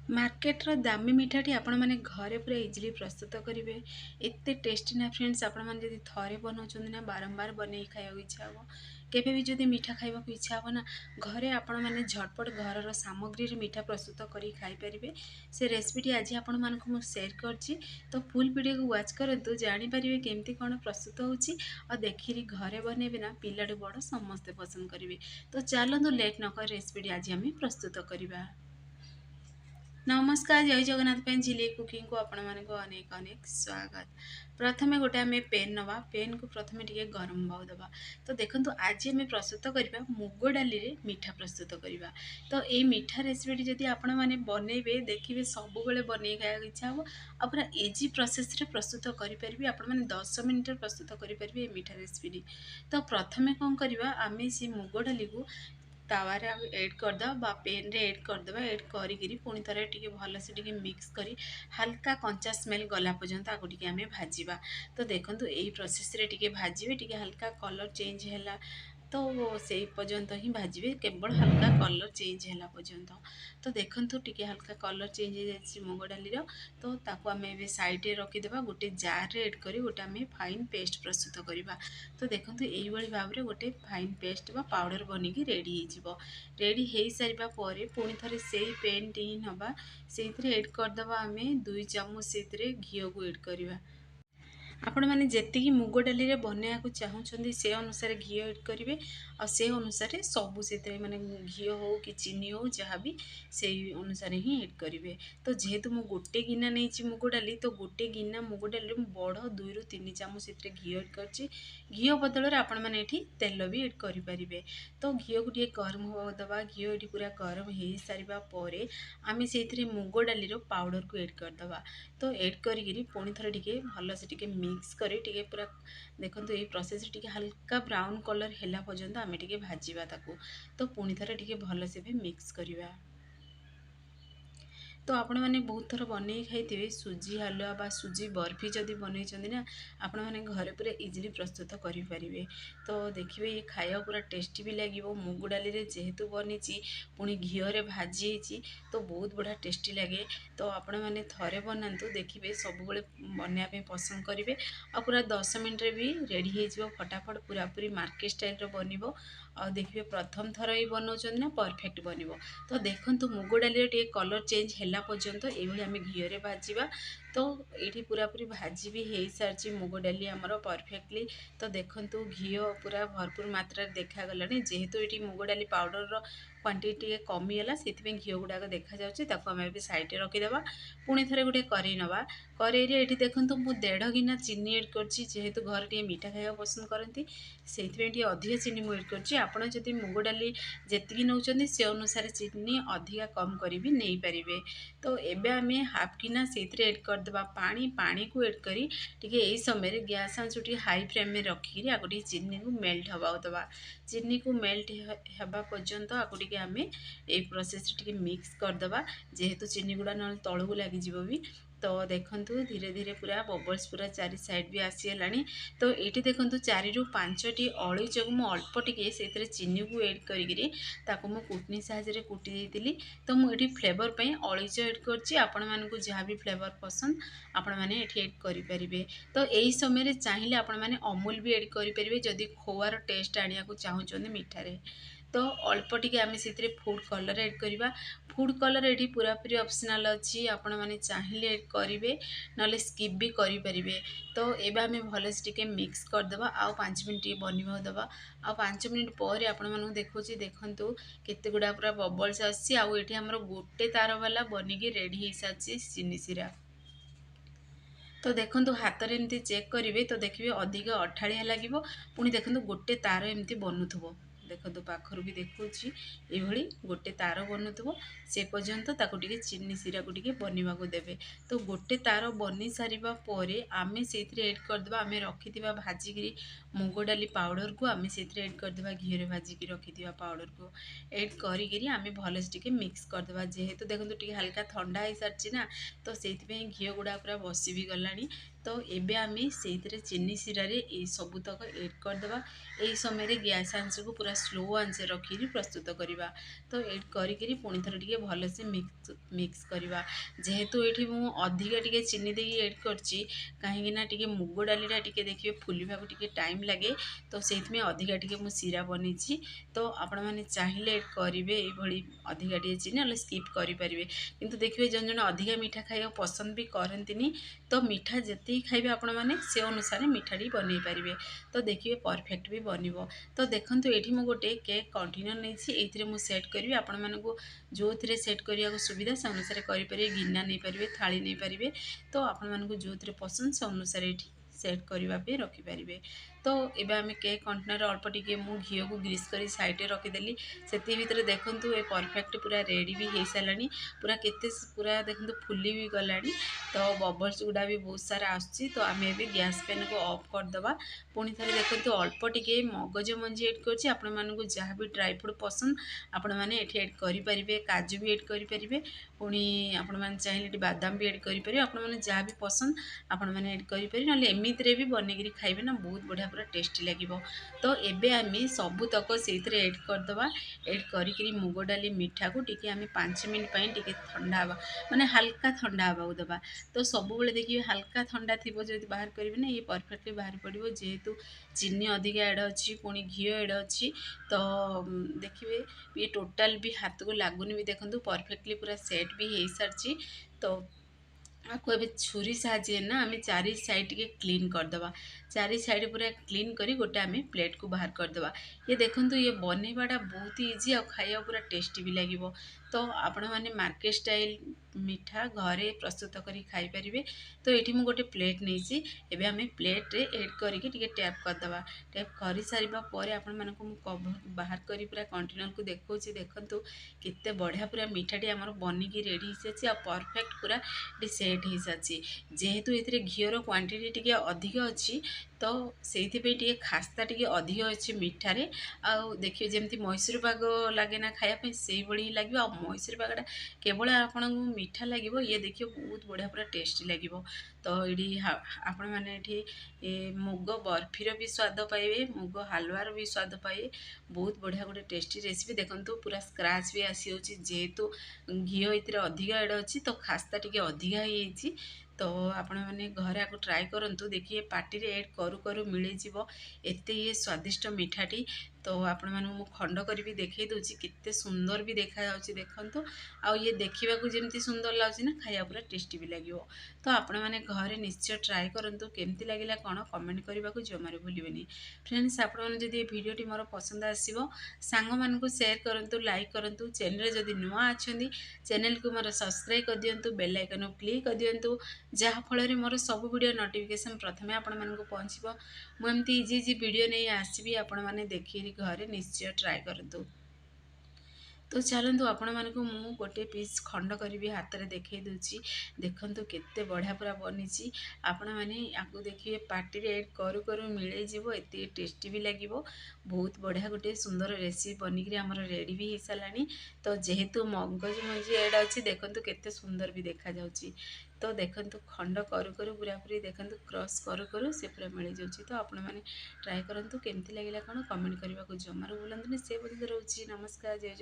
ମାର୍କେଟର ଦାମୀ ମିଠାଟି ଆପଣମାନେ ଘରେ ପୁରା ଇଜିଲି ପ୍ରସ୍ତୁତ କରିବେ। ଏତେ ଟେଷ୍ଟି ନା ଫ୍ରେଣ୍ଡସ୍, ଆପଣମାନେ ଯଦି ଥରେ ବନାଉଛନ୍ତି ନା ବାରମ୍ବାର ବନେଇକି ଖାଇବାକୁ ଇଚ୍ଛା ହେବ। କେବେ ବି ଯଦି ମିଠା ଖାଇବାକୁ ଇଚ୍ଛା ହେବ ନା, ଘରେ ଆପଣମାନେ ଝଟପଟ ଘରର ସାମଗ୍ରୀରେ ମିଠା ପ୍ରସ୍ତୁତ କରିକି ଖାଇପାରିବେ। ସେ ରେସିପିଟି ଆଜି ଆପଣମାନଙ୍କୁ ମୁଁ ସେୟାର କରିଛି, ତ ଫୁଲ୍ ଭିଡ଼ିଓକୁ ୱାଚ୍ କରନ୍ତୁ, ଜାଣିପାରିବେ କେମିତି କ'ଣ ପ୍ରସ୍ତୁତ ହେଉଛି। ଆଉ ଦେଖିକି ଘରେ ବନେଇବେ ନା, ପିଲାଠୁ ବଡ଼ ସମସ୍ତେ ପସନ୍ଦ କରିବେ। ତ ଚାଲନ୍ତୁ ଲେଟ୍ ନ କରି ରେସିପିଟି ଆଜି ଆମେ ପ୍ରସ୍ତୁତ କରିବା। नमस्कार, जय जगन्नाथ पेन झिली कुकिंग को आपण मानक अनेक अनेक स्वागत। प्रथमे गोटे आम पेन नवा, पेन को प्रथमे टिके गरम हवा दबा। तो देखंतु आज आम प्रस्तुत करबा मुग डाली रे मीठा प्रस्तुत करबा। तो ये मीठा रेसिपी जदि आपण माने बनइबे देखिबे सब बेले बनै खाया इच्छा हो। आ पूरा इजी प्रोसेस रे प्रस्तुत करि परबे, आपण माने 10 मिनिट रे प्रस्तुत करि परबे ये मीठा रेसिपी। तो प्रथमे कोन करबा, आमे से मुग डाली को तावारे ऐड करदा बा पेन रे ऐड करदबा। ऐड करी पुणी थरे टिके भलसे टिके मिक्स करी हल्का कंचा स्मेल गला पर्यंत आगो टिके आमे भाजीबा। तो देखंतु एई प्रोसेस रे टिके भाजीबे, टिके हल्का कलर चेंज हैला तो से पर्यंत ही भाजीबे, केवल हल्का कलर चेंज हैला पर्यंत। तो देखंतु टिके हल्का कलर चेंज हो जाय मुग डाली रो। तो ताको आमे एबे साइड रे रखि देबा, गोटे जार रे ऐड करी गोटे आमे फाइन पेस्ट प्रस्तुत करबा। तो देखंतु एई भली भाव रे गोटे फाइन पेस्ट बा पाउडर बनी की रेडी हो। रेडी हो सारा पर पुणी थे से पेन टी नवा, से ऐड करदे आम 2 चामच से घी को ऐड करवा। आपण मैंने जी मुग डाली रे बनवाक चाहूँगी से अनुसार घी ऐड करेंगे। आ से अनुसार सबू से माने घी हो कि चीनी हो जहाँ भी से अनुसार ही ऐड करेंगे। तो जेहेतु मु गोटे गिना नहीं मुग डाली, तो गोटे गिना मुग डाली बड़ 2 ରୁ 3 चामच से घी ऐड कर। घी बदल आपण मैंने तेल भी ऐड करेंगे। तो घी को टे गरम हवा दबा। घी ये पूरा गरम हो सारा पर आम से मुग डाली पाउडर को ऐड करदे। तो ऐड करी पुणी थे टे भल से टे मिक्स करी टिके पूरा देखंतु ये प्रोसेस टिके हल्का ब्राउन कलर हैला पर्यंत आमे टिके भाजीबा ताकू। तो पुणी थे टिके भल से भी मिक्स करिवा। तो आपण मैंने बहुत थर बन खाई सुजी हलुआ बा सुजी बर्फी जदि बनई ना, आपण मैंने घरे पूरा इजिली प्रस्तुत करें। तो देखिए ये खाया पूरा टेस्टी भी लगे। मुग डाली रे जेहेतु बनी पुणी घीरे भाजी तो बहुत बढ़िया टेस्टी लगे। तो आपण मैंने थरे बनातु, देखिए सब बनवाई पसंद करेंगे। आ पूरा 10 मिनट रे भी रेडी हो फटाफट, पूरा पूरी मार्केट स्टाइल बन। आ देखिए प्रथम थर ही बनाऊँ ना परफेक्ट बन। तो देखंतु मुग डाली टे कलर चेंज हैला पर्यंत ये आम घीरे भाजीबा। तो ये पूरा पूरी भाजी भी हो सारी मुग डाली आमर परफेक्टली। तो देखंतु घी पूरा भरपूर मात्रा देखा गलानी, जेहेतु ये मुग डाली पाउडर क्वांटिटी कमीगला से घी गुड़ाक देखा जाऊँगी। आम भी साइड रखीदे। पुणी थे गोटे कड़े नवा। कड़े ये देखंतु मु 1.5 गिना चीनी ऐड कर, जेहेतु घर टे मीठा खाया पसंद करती से अधिक चीनी मुझे ऐड कर। आपड़ जदि मुग डाली जी नौ से अनुसार चीनी अधिका कम कर भी नहीं पारे। तो एबे आम हाफ गिना से ऐड करदे पानी। पानी को ऐड करी टिके यही समय गैस आंच हाई फ्लेम में रखिक आगे चीनी को मेल्ट हवा दबा। चीनी को मेल्ट हवा पर्यंत आगे आम ये प्रोसेस टिके मिक्स करदे, जेहेतु चीनी गुड़ा ना तलू लगिज भी। तो देखंतु धीरे धीरे पूरा बबल्स पूरा चारि साइड भी आसीगलानी। तो ये देखंतु 4 ରୁ 5टी अलैच को मुझे अल्प टिके से चीनी को ऐड करी मु कुटनी साहाଯ୍ୟରେ कुटी देती। तो मुझे फ्लेवर पे अलैच ऐड कर। आपण मानक जहाँ भी फ्लेवर पसंद आपण मैंने ऐड करें। तो यही समय चाहिए आपण मैंने अमूल भी ऐड करेंगे जदि खोआर टेस्ट आनिया को चाहूँगी मीठारे। तो अल्प टिके आम से फूड कलर ऐड करवा। फूड कलर ये पूरा पूरी ऑप्शनल अच्छी, आपण मैंने चाहिए ऐड करेंगे ना स्किप भी करें। तो ये आम भलसे टिके मिक्स करदे। आउ 5 मिनट बनवा दबा। आ 5 मिनट पर आपण मानक देखुँ, देखंतु केते गुड़ा पूरा बबल्स आसी। आउ ये आमर गोटे तार वाला बनिकी रेडी हो सारी चीनी सिरा। तो देखंतु हाथ रे एमती चेक करेंगे तो देखिए अधिक अठाड़िया लगे। पुणी देखंतु गोटे तार एमती बनूथबो, देखो पाखर भी देखुची ये गोटे तार बनूथबो से पर्यंत ताको टिके चीनी सिरा को टिके बनवा को देबे। तो गोटे तार बनी सारिबा परे आमे सेथरे ऐड करदबा आमे रखिथिबा भाजिगिरी मुग डाली पाउडर को आमे सेथरे ऐड करदबा घी रे भाजिकी रखिथिबा पाउडर को ऐड करिगिरी आमे भलसे टिके मिक्स करदबा। जेहेतु देखंतु टिके हल्का ठंडा हो सारछि ना, तो सेथिबे घी गुड़ा पूरा बसी भी गलानी। तो एबे आमे सेथरे चीनी सिरा रे ए सबुतक ऐड करदबा। एई समय रे गैस आंच को पूरा ସ୍ଲୋ ଆଞ୍ଚରେ ରଖିକି ପ୍ରସ୍ତୁତ କରିବା। ତ କରିକିରି ପୁଣି ଥରେ ଟିକେ ଭଲସେ ମିକ୍ସ କରିବା। ଯେହେତୁ ଏଇଠି ମୁଁ ଅଧିକା ଟିକେ ଚିନି ଦେଇକି ଏଡ଼୍ କରିଛି, କାହିଁକି ନା ଟିକେ ମୁଗ ଡାଲିଟା ଟିକେ ଦେଖିବେ ଫୁଲିବାକୁ ଟିକେ ଟାଇମ୍ ଲାଗେ, ତ ସେଇଥିପାଇଁ ଅଧିକା ଟିକେ ମୁଁ ଶିରା ବନେଇଛି। ତ ଆପଣମାନେ ଚାହିଁଲେ ଏଡ଼୍ କରିବେ ଏଇଭଳି ଅଧିକା ଟିକେ ଚିନି, ନହେଲେ ସ୍କିପ୍ କରିପାରିବେ। କିନ୍ତୁ ଦେଖିବେ ଜଣେ ଜଣେ ଅଧିକା ମିଠା ଖାଇବାକୁ ପସନ୍ଦ ବି କରନ୍ତିନି, ତ ମିଠା ଯେତିକି ଖାଇବେ ଆପଣମାନେ ସେ ଅନୁସାରେ ମିଠାଟି ବନେଇ ପାରିବେ। ତ ଦେଖିବେ ପରଫେକ୍ଟ ବି ବନିବ। ତ ଦେଖନ୍ତୁ ଏଇଠି ମୁଁ ଗୋଟେ କେକ୍ କଣ୍ଟେନର୍ ନେଇଛି, ଏଇଥିରେ ମୁଁ ସେଟ୍ କରିବି। ଆପଣମାନଙ୍କୁ ଯେଉଁଥିରେ ସେଟ୍ କରିବାକୁ ସୁବିଧା ସେ ଅନୁସାରେ କରିପାରିବେ। ଗିନା ନେଇପାରିବେ, ଥାଳି ନେଇପାରିବେ। ତ ଆପଣମାନଙ୍କୁ ଯେଉଁଥିରେ ପସନ୍ଦ ସେ ଅନୁସାରେ ଏଇଠି ସେଟ୍ କରିବା ପାଇଁ ରଖିପାରିବେ। ତ ଏବେ ଆମେ କେକ୍ କଣ୍ଟେନର୍ ଅଳ୍ପ ଟିକେ ମୁଁ ଘିଅକୁ ଗ୍ରୀସ୍ କରି ସାଇଡ଼୍ରେ ରଖିଦେଲି। ସେଥି ଭିତରେ ଦେଖନ୍ତୁ ଏ ପରଫେକ୍ଟ ପୁରା ରେଡ଼ି ବି ହେଇସାରିଲାଣି। ପୁରା ପୁରା ଦେଖନ୍ତୁ ଫୁଲି ବି ଗଲାଣି। ତ ବବଲ୍ସ ଗୁଡ଼ା ବି ବହୁତ ସାରା ଆସୁଛି। ତ ଆମେ ଏବେ ଗ୍ୟାସ୍ ଫ୍ୟାନ୍କୁ ଅଫ୍ କରିଦେବା। ପୁଣି ଥରେ ଦେଖନ୍ତୁ ଅଳ୍ପ ଟିକେ ମଗଜ ମଞ୍ଜି ଏଡ଼୍ କରିଛି। ଆପଣମାନଙ୍କୁ ଯାହା ବି ଡ୍ରାଇ ଫ୍ରୁଟ୍ ପସନ୍ଦ ଆପଣମାନେ ଏଠି ଏଡ଼୍ କରିପାରିବେ। କାଜୁ ବି ଏଡ଼୍ କରିପାରିବେ। ପୁଣି ଆପଣମାନେ ଚାହିଁଲେ ଏଠି ବାଦାମ ବି ଏଡ଼୍ କରିପାରିବେ। ଆପଣମାନେ ଯାହା ବି ପସନ୍ଦ ଆପଣମାନେ ଏଡ଼୍ କରିପାରିବେ, ନହେଲେ ଏମିତିରେ ବି ବନେଇକିରି ଖାଇବେ ନା, ବହୁତ ବଢ଼ିଆ ପୁରା ଟେଷ୍ଟି ଲାଗିବ। ତ ଏବେ ଆମେ ସବୁତକ ସେଇଥିରେ ଏଡ଼୍ କରିଦେବା। ଏଡ଼୍ କରିକିରି ମୁଗ ଡାଲି ମିଠାକୁ ଟିକେ ଆମେ 5 ମିନିଟ୍ ପାଇଁ ଟିକେ ଥଣ୍ଡା ହେବା, ମାନେ ହାଲକା ଥଣ୍ଡା ହେବାକୁ ଦେବା। ତ ସବୁବେଳେ ଦେଖିବେ ହାଲକା ଥଣ୍ଡା ଥିବ ଯଦି ବାହାର କରିବେ ନା, ଇଏ ପରଫେକ୍ଟଲି ବାହାରି ପଡ଼ିବ। ଯେହେତୁ ଚିନି ଅଧିକା ଏଡ଼୍ ଅଛି, ପୁଣି ଘିଅ ଏଡ଼୍ ଅଛି, ତ ଦେଖିବେ ଇଏ ଟୋଟାଲ୍ ବି ହାତକୁ ଲାଗୁନି ବି। ଦେଖନ୍ତୁ ପରଫେକ୍ଟଲି ପୁରା ସେଟ୍ ବି ହେଇସାରିଛି। ତ ଆକୁ ଏବେ ଛୁରୀ ସାହାଯ୍ୟରେ ନା ଆମେ ଚାରି ସାଇଡ଼୍ ଟିକେ କ୍ଲିନ୍ କରିଦେବା। ଚାରି ସାଇଡ଼୍ ପୁରା କ୍ଲିନ୍ କରି ଗୋଟେ ଆମେ ପ୍ଲେଟ୍କୁ ବାହାର କରିଦେବା। ଇଏ ଦେଖନ୍ତୁ ଇଏ ବନେଇବାଟା ବହୁତ ଇଜି, ଆଉ ଖାଇବାକୁ ପୁରା ଟେଷ୍ଟି ବି ଲାଗିବ। ତ ଆପଣମାନେ ମାର୍କେଟ ଷ୍ଟାଇଲ୍ ମିଠା ଘରେ ପ୍ରସ୍ତୁତ କରି ଖାଇପାରିବେ। ତ ଏଇଠି ମୁଁ ଗୋଟେ ପ୍ଲେଟ୍ ନେଇଛି। ଏବେ ଆମେ ପ୍ଲେଟ୍ରେ ଏଡ଼୍ କରିକି ଟିକେ ଟ୍ୟାପ୍ କରିଦେବା। ଟ୍ୟାପ୍ କରିସାରିବା ପରେ ଆପଣମାନଙ୍କୁ ମୁଁ ବାହାର କରି ପୁରା କଣ୍ଟେନର୍କୁ ଦେଖାଉଛି। ଦେଖନ୍ତୁ କେତେ ବଢ଼ିଆ ପୁରା ମିଠାଟି ଆମର ବନିକି ରେଡ଼ି ହେଇସାରିଛି, ଆଉ ପରଫେକ୍ଟ ପୁରା ଏଠି ସେଟ୍ ହେଇସାରିଛି। ଯେହେତୁ ଏଥିରେ ଘିଅର କ୍ୱାଣ୍ଟିଟି ଟିକେ ଅଧିକ ଅଛି, ତ ସେଇଥିପାଇଁ ଟିକେ ଖାସ୍ତା ଟିକେ ଅଧିକ ଅଛି ମିଠାରେ। ଆଉ ଦେଖିବେ ଯେମିତି ମୈସୁର ପାଗ ଲାଗେ ନା ଖାଇବା ପାଇଁ, ସେଇଭଳି ହିଁ ଲାଗିବ। ଆଉ ମୈସୁର ପାଗଟା କେବଳ ଆପଣଙ୍କୁ ମିଠା ଲାଗିବ, ଇଏ ଦେଖିବ ବହୁତ ବଢ଼ିଆ ପୁରା ଟେଷ୍ଟି ଲାଗିବ। ତ ଏଇଠି ଆପଣମାନେ ଏଠି ମୁଗ ବର୍ଫିର ବି ସ୍ୱାଦ ପାଇବେ, ମୁଗ ହାଲୁଆର ବି ସ୍ୱାଦ ପାଇବେ। ବହୁତ ବଢ଼ିଆ ଗୋଟେ ଟେଷ୍ଟି ରେସିପି। ଦେଖନ୍ତୁ ପୁରା ସ୍କ୍ରାଚ୍ ବି ଆସିଯାଉଛି, ଯେହେତୁ ଘିଅ ଏଥିରେ ଅଧିକା ଏଡ଼୍ ଅଛି, ତ ଖାସ୍ତା ଟିକେ ଅଧିକା ହେଇଯାଇଛି। ତ ଆପଣମାନେ ଘରେ ଆକୁ ଟ୍ରାଏ କରନ୍ତୁ, ଦେଖିବେ ପାଟିରେ ଏଡ଼୍ କରୁ କରୁ ମିଳିଯିବ ଏତେ ଇଏ ସ୍ୱାଦିଷ୍ଟ ମିଠାଟି। ତ ଆପଣମାନଙ୍କୁ ମୁଁ ଖଣ୍ଡ କରିବି ଦେଖେଇ ଦେଉଛି, କେତେ ସୁନ୍ଦର ବି ଦେଖାଯାଉଛି ଦେଖନ୍ତୁ। ଆଉ ଇଏ ଦେଖିବାକୁ ଯେମିତି ସୁନ୍ଦର ଲାଗୁଛି ନା, ଖାଇବା ପୁରା ଟେଷ୍ଟି ବି ଲାଗିବ। ତ ଆପଣମାନେ ଘରେ ନିଶ୍ଚୟ ଟ୍ରାଏ କରନ୍ତୁ। କେମିତି ଲାଗିଲା କ'ଣ କମେଣ୍ଟ କରିବାକୁ ଜମାରୁ ଭୁଲିବେନି। ଫ୍ରେଣ୍ଡସ୍, ଆପଣମାନେ ଯଦି ଏ ଭିଡ଼ିଓଟି ମୋର ପସନ୍ଦ ଆସିବ, ସାଙ୍ଗମାନଙ୍କୁ ସେୟାର କରନ୍ତୁ, ଲାଇକ୍ କରନ୍ତୁ। ଚ୍ୟାନେଲ୍ରେ ଯଦି ନୂଆ ଅଛନ୍ତି ଚ୍ୟାନେଲ୍କୁ ମୋର ସବସ୍କ୍ରାଇବ୍ କରିଦିଅନ୍ତୁ, ବେଲ୍ ଆଇକନ୍କୁ କ୍ଲିକ୍ କରିଦିଅନ୍ତୁ, ଯାହାଫଳରେ ମୋର ସବୁ ଭିଡ଼ିଓ ନୋଟିଫିକେସନ୍ ପ୍ରଥମେ ଆପଣମାନଙ୍କୁ ପହଞ୍ଚିବ। ମୁଁ ଏମିତି ଇଜି ଭିଡ଼ିଓ ନେଇ ଆସିବି, ଆପଣମାନେ ଦେଖିକି ଘରେ ନିଶ୍ଚୟ ଟ୍ରାଏ କରନ୍ତୁ। ତ ଚାଲନ୍ତୁ ଆପଣମାନଙ୍କୁ ମୁଁ ଗୋଟେ ପିସ୍ ଖଣ୍ଡ କରିବି ହାତରେ ଦେଖେଇ ଦେଉଛି। ଦେଖନ୍ତୁ କେତେ ବଢ଼ିଆ ପୁରା ବନିଛି। ଆପଣମାନେ ଆକୁ ଦେଖିବେ ପାଟିରେ ଏଡ଼୍ କରୁ କରୁ ମିଳେଇଯିବ, ଏତେ ଟେଷ୍ଟି ବି ଲାଗିବ। ବହୁତ ବଢ଼ିଆ ଗୋଟେ ସୁନ୍ଦର ରେସିପି ବନିକିରି ଆମର ରେଡ଼ି ବି ହେଇସାରିଲାଣି। ତ ଯେହେତୁ ମଗଜ ମଞ୍ଜି ଏଡ଼୍ ଅଛି, ଦେଖନ୍ତୁ କେତେ ସୁନ୍ଦର ବି ଦେଖାଯାଉଛି। ତ ଦେଖନ୍ତୁ ଖଣ୍ଡ କରୁ କରୁ ପୁରାପୁରି ଦେଖନ୍ତୁ କ୍ରସ୍ କରୁ କରୁ ସେ ପୁରା ମିଳିଯାଉଛି। ତ ଆପଣମାନେ ଟ୍ରାଏ କରନ୍ତୁ। କେମିତି ଲାଗିଲା କ'ଣ କମେଣ୍ଟ କରିବାକୁ ଜମାରୁ ଭୁଲନ୍ତୁନି। ସେ ପର୍ଯ୍ୟନ୍ତ ରହୁଛି। ନମସ୍କାର, ଜୟ ଜଗନ୍ନାଥ।